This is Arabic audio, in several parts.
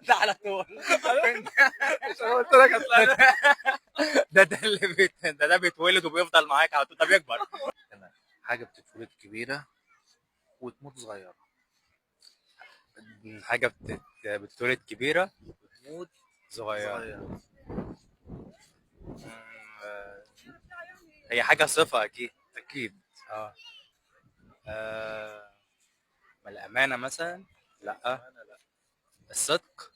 ده على طول. مش انا قلت لك هتلاقي ده اللي ده بيتولد وبيفضل معاك على طول، ده بيكبر. حاجه بتتولد كبيره وتموت صغيره. حاجه بتتولد كبيره تموت صغيره. صغيره. آه، هي حاجه صفه اكيد. اكيد. اه. ما الامانه مثلا. لا. الصدق.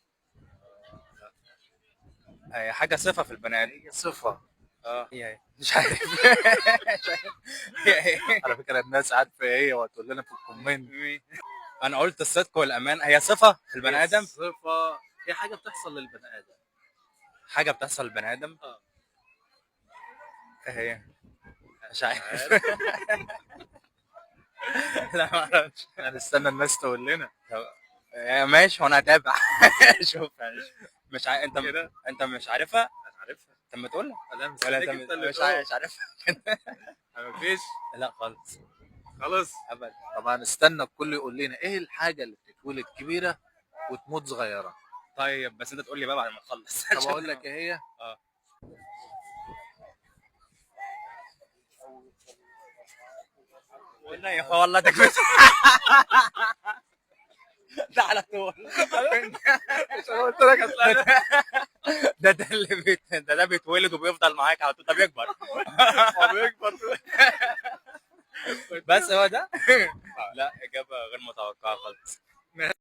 هي حاجه صفه في البني ادم. هي صفه. اه هي مش عارف. مش عارف. هي على فكره الناس عارفه ايه وهتقول لنا في الكومنت. انا قلت الصدق والامان هي صفه في البني ادم. صفه. هي حاجه بتحصل للبني ادم. حاجه بتحصل للبني ادم. اه. ايه هي؟ مش عارف. لا ما اعرفش. هنستنى الناس تقول لنا. طب- ماشي وانا هتابع. شوف مش انت كده انت مش عارفها. انا عارفها. طب ما تقولها. انا ولا مستنيك انت انت اللي مش تقول. مش عارفها. مفيش. لا خالص. خلاص. ابدا. طب هنستنى الكل يقول لنا ايه الحاجه اللي بتتولد كبيره وتموت صغيره. طيب بس انت تقول لي بقى بعد ما تخلص. طب اقول لك ايه هي. اه. قلنا يا والله ده كنت. ده على طول. مش انا قلت لك هتلاقي ده اللي ده بيتولد وبيفضل معاك على طول، ده بيكبر. هو بيكبر. بس هو ده. لا اجابه غير متوقعه خالص.